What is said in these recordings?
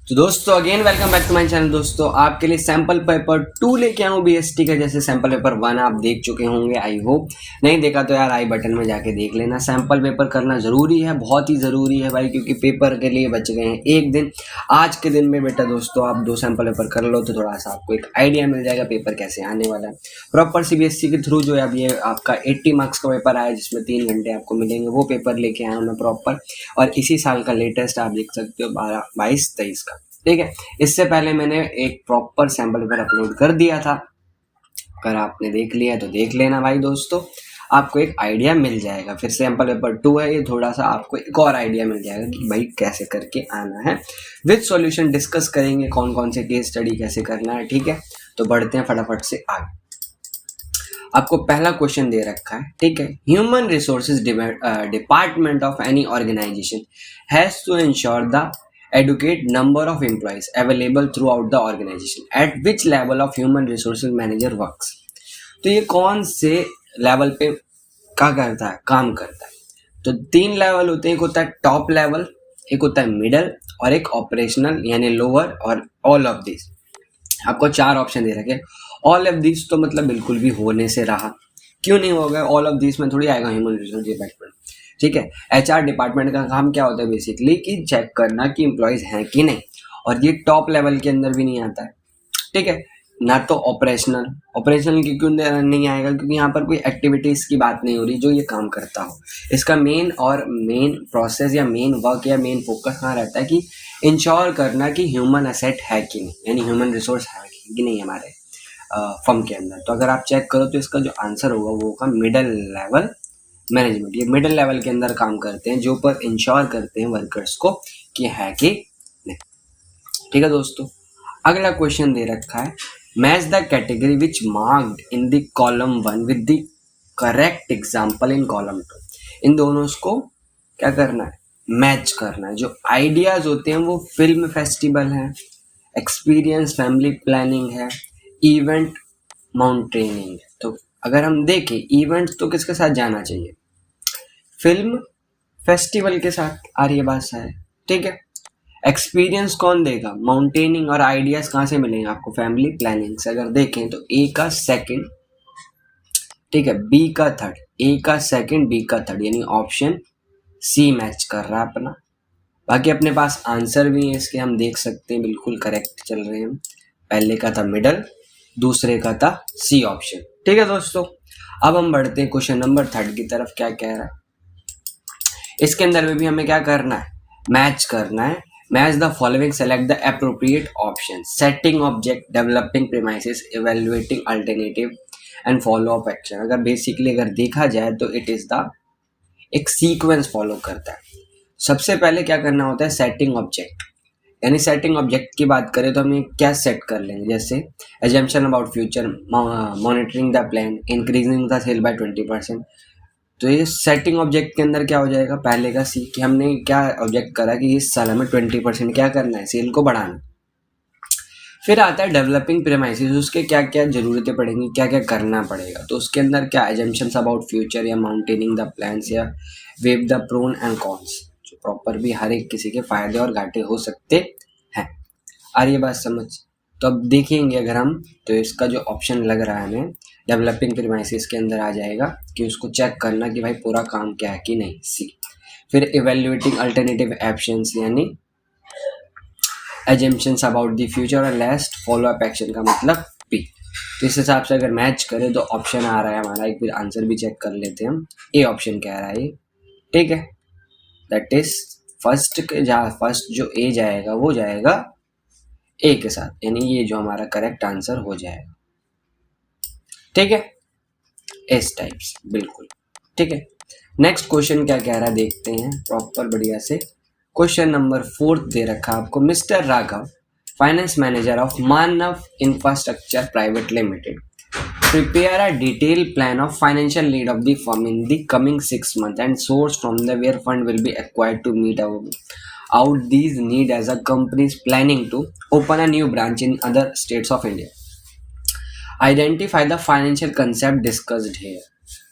तो दोस्तों again welcome back to my channel. दोस्तों आपके लिए सैंपल पेपर 2 लेके आया हूँ बीएसटी का। जैसे सैंपल पेपर 1 आप देख चुके होंगे, आई होप। नहीं देखा तो यार आई बटन में जाके देख लेना। सैंपल पेपर करना ज़रूरी है, बहुत ही ज़रूरी है भाई, क्योंकि पेपर के लिए बच गए हैं एक दिन। आज के दिन में बेटा दोस्तों आप 2 सैंपल पेपर कर लो तो थोड़ा सा आपको एक आइडिया मिल जाएगा पेपर कैसे आने वाला है। प्रॉपर सीबीएसई के थ्रू जो है अब ये आपका 80 मार्क्स का पेपर आया, जिसमें 3 घंटे आपको मिलेंगे। वो पेपर लेके आया हूँ मैं प्रॉपर, और इसी साल का लेटेस्ट आप देख सकते हो 22-23 का। ठीक है, इससे पहले मैंने एक प्रॉपर सैंपल पेपर अपलोड कर दिया था। अगर आपने देख लिया तो देख लेना भाई दोस्तों, आपको एक आइडिया मिल जाएगा। फिर सैंपल पेपर 2 है, ये थोड़ा सा आपको एक और आइडिया मिल जाएगा कि भाई कैसे करके आना है। विद सॉल्यूशन डिस्कस करेंगे कौन कौन से केस स्टडी कैसे करना है। ठीक है, तो बढ़ते हैं फटाफट से आगे। आपको पहला क्वेश्चन दे रखा है, ठीक है। Human resources department of any organisation has to ensure the adequate number of employees available throughout the organization at which level of human resources manager works। तो ये कौन से लेवल पे क्या करता है, काम करता है। तो 3 लेवल होते हैं, एक होता है टॉप लेवल, एक होता है मिडल, और एक ऑपरेशनल यानी लोअर, और ऑल ऑफ दिस। आपको 4 ऑप्शन दे रखे। ऑल ऑफ दिस तो मतलब बिल्कुल भी होने से रहा, क्यों नहीं होगा। ऑल ऑफ दिस में थोड़ी आएगा ह्यूमन रिसोर्स डिपार्टमेंट। ठीक है, एचआर डिपार्टमेंट का काम क्या होता है बेसिकली कि चेक करना कि एम्प्लॉयज हैं कि नहीं, और ये टॉप लेवल के अंदर भी नहीं आता है। ठीक है, ना तो ऑपरेशनल की क्यों नहीं आएगा, क्योंकि यहाँ पर कोई एक्टिविटीज की बात नहीं हो रही जो ये काम करता हो। इसका मेन प्रोसेस या मेन वर्क या मेन फोकस कहाँ रहता है कि इंश्योर करना कि ह्यूमन एसेट है कि नहीं, यानी ह्यूमन रिसोर्स है कि नहीं हमारे फर्म के अंदर। तो अगर आप चेक करो तो इसका जो आंसर होगा वो होगा मिडल लेवल मैनेजमेंट। ये मिडिल लेवल के अंदर काम करते हैं, जो पर इंश्योर करते हैं वर्कर्स को कि है कि नहीं। ठीक है दोस्तों, अगला क्वेश्चन दे रखा है, match the category which marked in the column 1 with the correct example in column 2। इन दोनों को क्या करना है, मैच करना है। जो आइडियाज होते हैं वो फिल्म फेस्टिवल है, एक्सपीरियंस फैमिली प्लानिंग है, इवेंट माउंटेनिंग है। तो अगर हम देखें इवेंट तो किसके साथ जाना चाहिए, फिल्म फेस्टिवल के साथ, आर्य भाषा है। ठीक है, एक्सपीरियंस कौन देगा, माउंटेनिंग, और आइडियाज कहाँ से मिलेंगे आपको, फैमिली प्लानिंग से। अगर देखें तो ए का सेकंड, ठीक है, बी का थर्ड, ए का सेकंड बी का थर्ड, यानी ऑप्शन सी मैच कर रहा है अपना। बाकी अपने पास आंसर भी है इसके, हम देख सकते हैं बिल्कुल करेक्ट चल रहे हैं। पहले का था मिडल, दूसरे का था सी ऑप्शन। ठीक है दोस्तों, अब हम बढ़ते हैं क्वेश्चन नंबर 3 की तरफ। क्या कह रहा है इसके अंदर में भी हमें क्या करना है, मैच करना है। Match the following, select the appropriate option, setting object, developing premises, evaluating alternative and follow up action. अगर बेसिकली अगर देखा जाए तो इट इज द एक सीक्वेंस फॉलो करता है। सबसे पहले क्या करना होता है, सेटिंग ऑब्जेक्ट। यानी सेटिंग ऑब्जेक्ट की बात करें तो हमें क्या सेट कर लेंगे, जैसे assumption about future, monitoring the plan, increasing the sale by 20%। तो ये सेटिंग ऑब्जेक्ट के अंदर क्या हो जाएगा, पहले का सी कि हमने क्या ऑब्जेक्ट करा कि इस साल हमें 20% क्या करना है, सेल को बढ़ाना। फिर आता है डेवलपिंग प्रीमाइसेस, उसके क्या क्या जरूरतें पड़ेंगी, क्या क्या करना पड़ेगा। तो उसके अंदर क्या एजम्पशंस अबाउट फ्यूचर, या माउंटेनिंग द प्लान्स, या weigh the pros and cons, जो प्रॉपर भी हर एक किसी के फायदे और घाटे हो सकते हैं। आ रही है बात समझ। तो अब देखेंगे अगर हम, तो इसका जो ऑप्शन लग रहा है हमें डेवलपिंग प्रीमाइसेस के अंदर आ जाएगा कि उसको चेक करना कि भाई पूरा काम क्या है कि नहीं, सी। फिर इवेल्युएटिंग अल्टरनेटिव एक्शंस, यानी एजम्पशंस अबाउट द फ्यूचर, और लास्ट फॉलो अप एक्शन का मतलब पी। तो इस हिसाब से अगर मैच करें तो ऑप्शन आ रहा है हमारा, एक फिर आंसर भी चेक कर लेते हैं हम। ए ऑप्शन कह रहा है ये, ठीक है, दैट इज फर्स्ट जो ए जाएगा वो जाएगा ए के साथ, यानी ये जो हमारा करेक्ट आंसर हो जाएगा। ठीक है, इस टाइप्स बिल्कुल। ठीक है, नेक्स्ट क्वेश्चन क्या कह रहा है देखते हैं प्रॉपर बढ़िया से। क्वेश्चन नंबर 4 दे रखा आपको, mister Raghav, finance manager of Manav infrastructure private limited, prepare a detailed plan of financial need of the firm in the coming 6 months and source from the where fund will be acquired to meet out these need as a company is planning to open a new branch in other states of India. Identify the financial concept discussed here.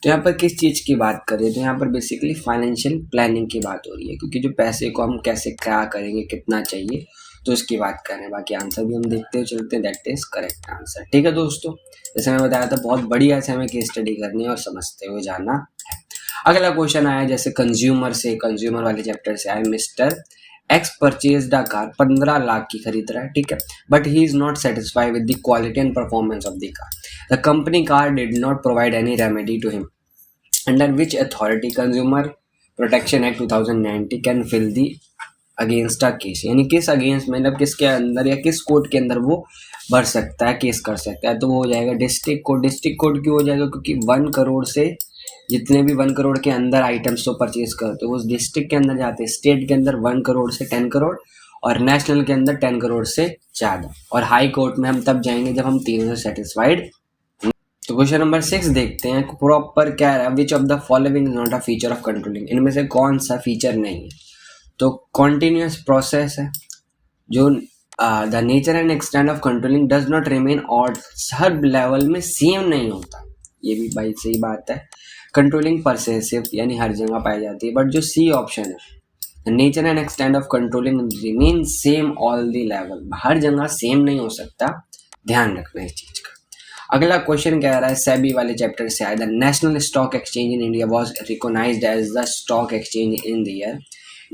तो यहाँ पर किस चीज़ की बात करें, तो यहाँ पर बेसिकली फाइनेंशियल प्लानिंग की बात हो रही है, क्योंकि जो पैसे को हम कैसे क्या करेंगे, कितना चाहिए, तो इसकी बात करें, बाकी आंसर भी हम देखते हुए चलते हैं, दैट इज करेक्ट आंसर। ठीक है दोस्तों, जैसे मैं बताया था बहुत बढ़िया से हमें केस स्टडी करनी है और समझते हुए जाना है। अगला क्वेश्चन आया जैसे कंज्यूमर से, कंज्यूमर वाले चैप्टर से आया, mister X purchase the car, 15 lakh की खरीद रहा है, ठीक है, but he is not satisfied with the quality and performance of the car, the company car did not provide any remedy to him, under which authority consumer protection act 2090 can file the against a case, यानी किस against, मतलब किसके अंदर या किस court के अंदर वो भर सकता है, केस कर सकता है, तो वो हो जाएगा डिस्ट्रिक्ट कोर्ट। डिस्ट्रिक्ट कोर्ट क्यों हो जाएगा, क्योंकि 1 करोड़ से जितने भी 1 करोड़ के अंदर आइटम्स तो परचेज करते हो उस डिस्ट्रिक्ट के अंदर जाते हैं, स्टेट के अंदर 1 करोड़ से 10 करोड़ और नेशनल के अंदर 10 करोड़ से ज़्यादा, और हाई कोर्ट में हम तब जाएंगे जब हम तीनों से सेटिस्फाइड। तो क्वेश्चन नंबर 6 देखते हैं, प्रॉपर क्या है, विच of the following is not a feature of controlling, इनमें से कौन सा फीचर नहीं है, तो कॉन्टिन्यूस प्रोसेस है, जो the nature and extent of controlling does not remain odd, her level में सेम नहीं होता, ये भी भाई सही बात है। कंट्रोलिंग परसेसिव यानी हर जगह पाई जाती है, बट जो सी ऑप्शन है, nature and extent of controlling remain same all the level, हर जगह सेम नहीं हो सकता, ध्यान रखना इस चीज का। अगला क्वेश्चन कह रहा है सेबी वाले चैप्टर से आया, the national stock exchange in India was recognised as the stock exchange in the year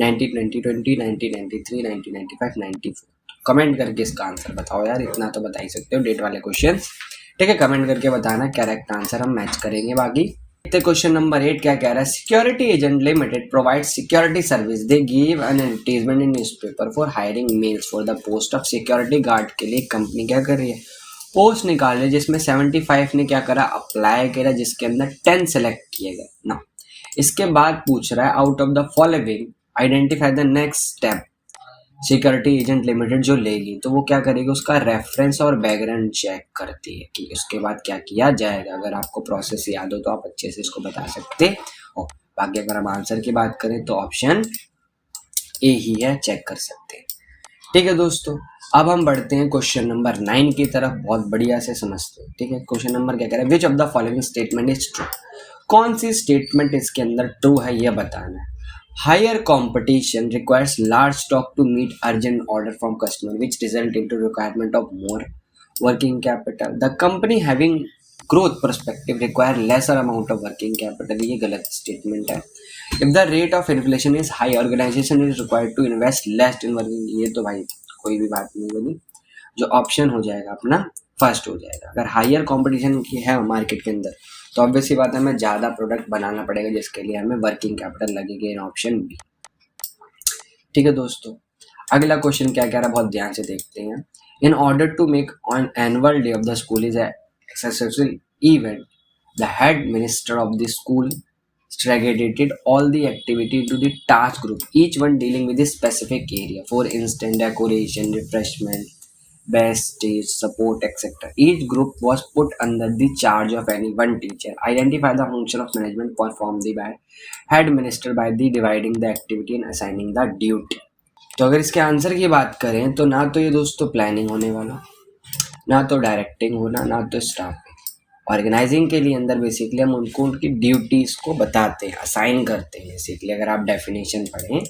1920, 1993, 1995, 94। Comment करके इसका आंसर बताओ यार, इतना तो बता ही सकते हो, डेट वाले क्वेश्चन, ठीक है, कमेंट करके बताना, करेक्ट आंसर हम मैच करेंगे। बाकी क्वेश्चन नंबर 8 क्या कह रहा है, security agent limited provide security service, they give an advertisement in newspaper for hiring males for the post of security guard के लिए कंपनी क्या कर रही है, पोस्ट निकाल रही है, जिसमें 75 ने क्या करा, अप्लाई करा, जिसके अंदर 10 सेलेक्ट किए गए ना। इसके बाद पूछ रहा है out of the following identify the next step security agent limited जो लेगी, तो वो क्या करेगी, उसका रेफरेंस और बैकग्राउंड चेक करती है कि उसके बाद क्या किया जाएगा। अगर आपको प्रोसेस याद हो तो आप अच्छे से इसको बता सकते हो। बाकी अगर हम आंसर की बात करें तो ऑप्शन ए ही है, चेक कर सकते हैं। ठीक है दोस्तों, अब हम बढ़ते हैं क्वेश्चन नंबर 9 की तरफ, बहुत बढ़िया से समझते हैं। ठीक है, क्वेश्चन नंबर क्या कह रहा है, विच of the following statement is true, कौन सी स्टेटमेंट इसके अंदर ट्रू है यह बताना है। Higher competition requires large stock to meet urgent order from customer, which result into requirement of more working capital. The company having growth perspective require lesser amount of working capital. ये गलत statement है। If the rate of inflation is high, organization is required to invest less in working. ये तो भाई कोई भी बात नहीं बनी, जो ऑप्शन हो जाएगा अपना फर्स्ट हो जाएगा। अगर हायर कंपटीशन की है मार्केट के अंदर तो ऑब्वियसली बात है हमें ज़्यादा प्रोडक्ट बनाना पड़ेगा, जिसके लिए हमें वर्किंग कैपिटल लगेगी, इन ऑप्शन बी। ठीक है दोस्तों, अगला क्वेश्चन क्या कह रहा है, बहुत ध्यान से देखते हैं। In order to make on annual day of the school is successful event, the head minister of the school segregated all the activity to the task group, each one dealing with a specific area. For instance, decoration, refreshment, best stage, support, etc. Each group was put under the charge of any one teacher. Identify the function of management performed by head minister by the dividing the activity and assigning the duty. तो अगर इसके answer की बात करें तो ना तो ये दोस्तों प्लानिंग होने वाला, ना तो डायरेक्टिंग होना, ना तो स्टाफ। ऑर्गेनाइजिंग के लिए अंदर बेसिकली हम उनको उनकी ड्यूटीज़ को बताते हैं, असाइन करते हैं। बेसिकली अगर आप डेफिनेशन पढ़ें,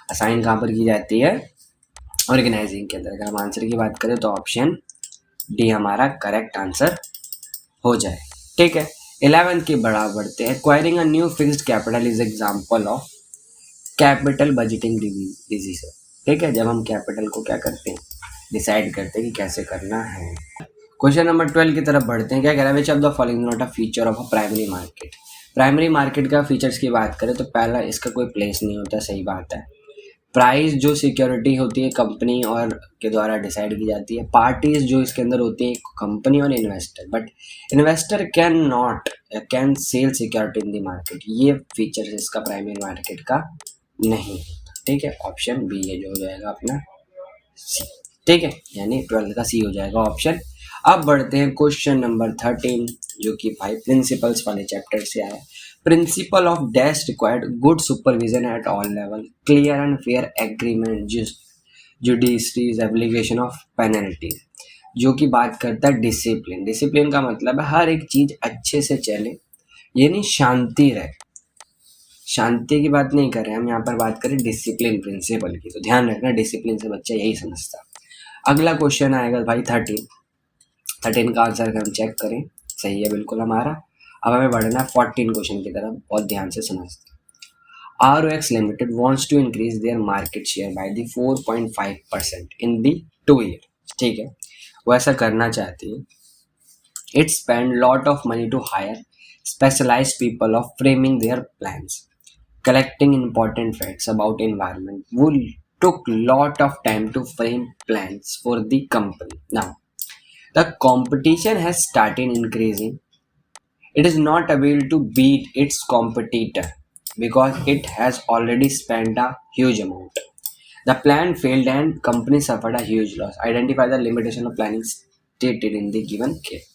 असाइन कहाँ पर की जाती है, ऑर्गेनाइजिंग के अंदर। अगर हम आंसर की बात करें तो ऑप्शन डी हमारा करेक्ट आंसर हो जाए। ठीक है, 11th की बढ़ते हैं। Acquiring a new fixed capital is example of capital budgeting decision. ठीक है, जब हम कैपिटल को क्या करते हैं, डिसाइड करते हैं कि कैसे करना है। क्वेश्चन नंबर 12 की तरफ बढ़ते हैं। क्या कह रहा है, विच of the following not a feature of a primary market. Primary market का फीचर्स की बात करें तो पहला इसका कोई प्लेस नहीं होता, सही बात है। प्राइस जो सिक्योरिटी होती है कंपनी और के द्वारा डिसाइड की जाती है। पार्टीज जो इसके अंदर होती है कंपनी और investor, but investor can sell security in the market. ये फीचर्स इसका प्राइमरी मार्केट का नहीं होता। ठीक है, ऑप्शन बी है जो हो जाएगा अपना सी। ठीक है, यानी 12 का सी हो जाएगा ऑप्शन। अब बढ़ते हैं क्वेश्चन नंबर 13 जो कि भाई प्रिंसिपल्स वाले चैप्टर से आया। Principle of dash required good supervision at all level, clear and fair agreement, judiciaries application of penalty, जो कि बात करता है डिसिप्लिन। डिसिप्लिन का मतलब है हर एक चीज अच्छे से चले, यानी शांति रहे। शांति की बात नहीं कर रहे हैं हम, यहाँ पर बात करें डिसिप्लिन प्रिंसिपल की। तो ध्यान रखना, डिसिप्लिन से बच्चा यही समझता। अगला क्वेश्चन आएगा भाई 13 का आंसर हम चेक करें, सही है बिल्कुल हमारा। अब हमें बढ़ना है 14 क्वेश्चन की तरफ, बहुत ध्यान से समझते हैं। ROX Limited wants to increase their market share by the 4.5% in the 2 year। ठीक है, वो ऐसा करना चाहती है। It spent lot of money to hire specialized people of framing their plans, collecting important facts about environment. Who took lot of time to frame plans for the company. Now, the competition has started increasing. It is not able to beat its competitor because it has already spent a huge amount. The plan failed and company suffered a huge loss. Identify the limitation of planning stated in the given case.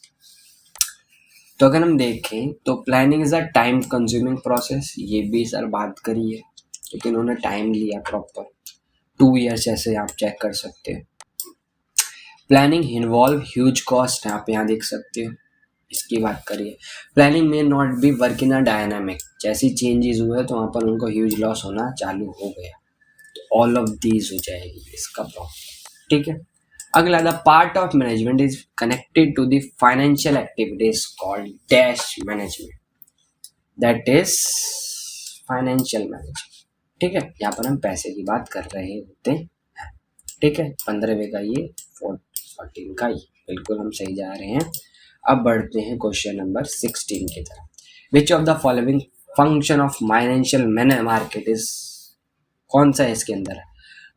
तो अगर हम देखें तो planning is a time consuming process, ये भी sir बात करी है, क्योंकि उन्होंने टाइम लिया प्रॉपर 2 ईयर्स, जैसे आप चेक कर सकते हैं। प्लानिंग इन्वॉल्व ह्यूज कॉस्ट, आप यहाँ देख सकते हो, इसकी बात करिए। प्लानिंग में not be work in a dynamic, जैसी चेंजेस हुए तो वहाँ पर उनको ह्यूज लॉस होना चालू हो गया। तो ऑल ऑफ दीज हो जाएगी इसका प्रॉब्लम। ठीक है, अगला, the part of management is connected to the financial activities called dash management, that is financial management. ठीक है, यहाँ पर हम पैसे की बात कर रहे होते हैं। ठीक है, 15वें का ये, 14 का ये, बिल्कुल हम सही जा रहे हैं। अब बढ़ते हैं क्वेश्चन नंबर 16 की तरफ। Which of the following function of financial market is, कौन सा है इसके अंदर है?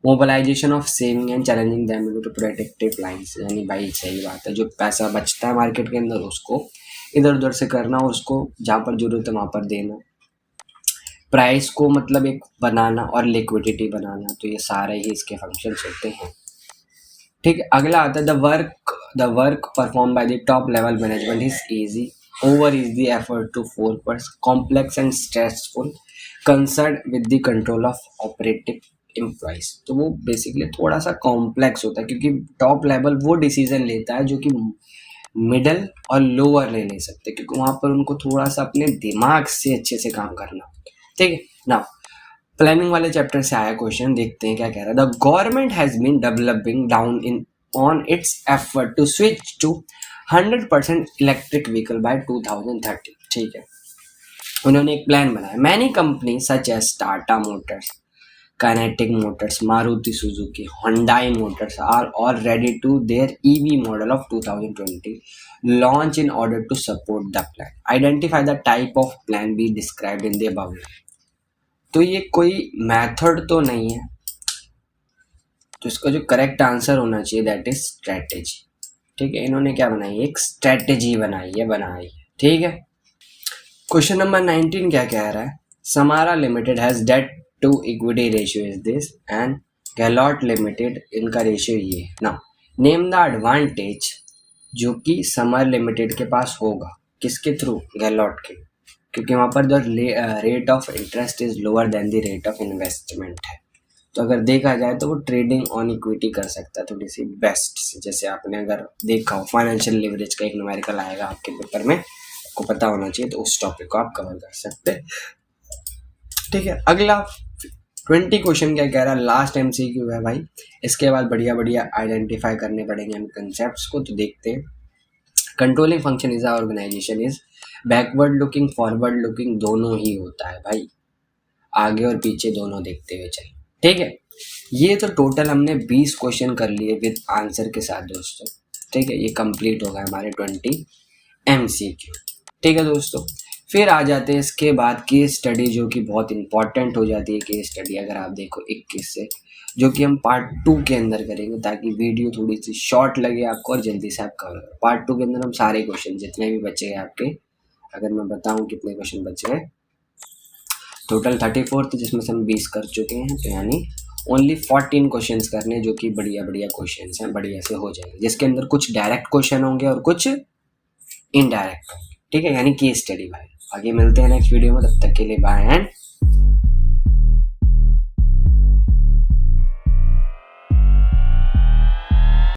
Mobilisation of saving and challenging them into productive lines. यानी भाई सही बात है, जो पैसा बचता है मार्केट के अंदर उसको इधर उधर से करना, और उसको जहाँ पर जरूरत है वहाँ पर देना, प्राइस को मतलब एक बनाना और लिक्विडिटी बनाना। तो ये सारे ही इसके फंक्शंस होते हैं। ठीक है, अगला आता है the work perform by the top level management is easy, over is the effort to focus, complex and stressful, concern with the control of operative employees. तो वो बेसिकली थोड़ा सा कॉम्प्लेक्स होता है, क्योंकि टॉप लेवल वो डिसीजन लेता है जो कि मिडल और लोअर ले नहीं सकते, क्योंकि वहाँ पर उनको थोड़ा सा अपने दिमाग से अच्छे से काम करना। ठीक है ना, प्लानिंग वाले चैप्टर से आया क्वेश्चन, देखते हैं क्या कह रहा है। The government has been developing down in on its effort to switch to 100% electric vehicle by 2030। ठीक है, उन्होंने एक प्लान बनाया। Many company such as Tata motors, Kinetic motors, Maruti Suzuki, Hyundai motors are all ready to their EV model of 2020 launch in order to support the plan. Identify the type of plan be described in the above. तो ये कोई method तो नहीं है, तो इसका जो correct answer होना चाहिए दैट इज स्ट्रेटेजी। ठीक है, इन्होंने क्या बनाई, एक स्ट्रेटेजी बनाई है। ठीक है, क्वेश्चन नंबर 19 क्या कह रहा है? Samara limited has debt to equity ratio is this and Gallot limited, इनका रेशियो ये ना। नेम द एडवांटेज जो कि समर लिमिटेड के पास होगा, किसके थ्रू? गैलॉट के, क्योंकि वहाँ पर जो rate of interest is lower than the rate of investment है। तो अगर देखा जाए तो वो ट्रेडिंग ऑन इक्विटी कर सकता है थोड़ी सी बेस्ट से। जैसे आपने अगर देखा हो फाइनेंशियल लिवरेज का एक न्यूमेरिकल आएगा आपके पेपर में, आपको पता होना चाहिए, तो उस टॉपिक को आप कवर कर सकते हैं। ठीक है, अगला 20 क्वेश्चन क्या कह रहा है? लास्ट MCQ है भाई, इसके बाद बढ़िया बढ़िया आइडेंटिफाई करने पड़ेंगे हम कंसेप्ट को। तो देखते हैं। Controlling function is organisation is backward looking, forward looking, दोनों ही होता है भाई, आगे और पीछे दोनों देखते हुए चलिए। ठीक है, ये तो टोटल हमने 20 क्वेश्चन कर लिए विद आंसर के साथ दोस्तों। ठीक है, ये कंप्लीट हो गया हमारे 20 MCQ। ठीक है दोस्तों, फिर आ जाते हैं इसके बाद केस स्टडी, जो कि बहुत इंपॉर्टेंट हो जाती है केस स्टडी। अगर आप देखो 21 से, जो कि हम पार्ट 2 के अंदर करेंगे, ताकि वीडियो थोड़ी सी शॉर्ट लगे आपको और जल्दी से आप कवर करो। पार्ट 2 के अंदर हम सारे क्वेश्चन जितने भी बचे हैं आपके, अगर मैं बताऊं कितने क्वेश्चन बचे हैं, टोटल 34 थे, जिसमें से हम 20 कर चुके हैं। तो यानी ओनली 14 क्वेश्चंस करने, जो कि बढ़िया बढ़िया क्वेश्चंस हैं, बढ़िया से हो जाएंगे, जिसके अंदर कुछ डायरेक्ट क्वेश्चन होंगे और कुछ इनडायरेक्ट होंगे। ठीक है, यानी केस स्टडी भाई। आगे मिलते हैं नेक्स्ट वीडियो में, तब तक के लिए बाय एंड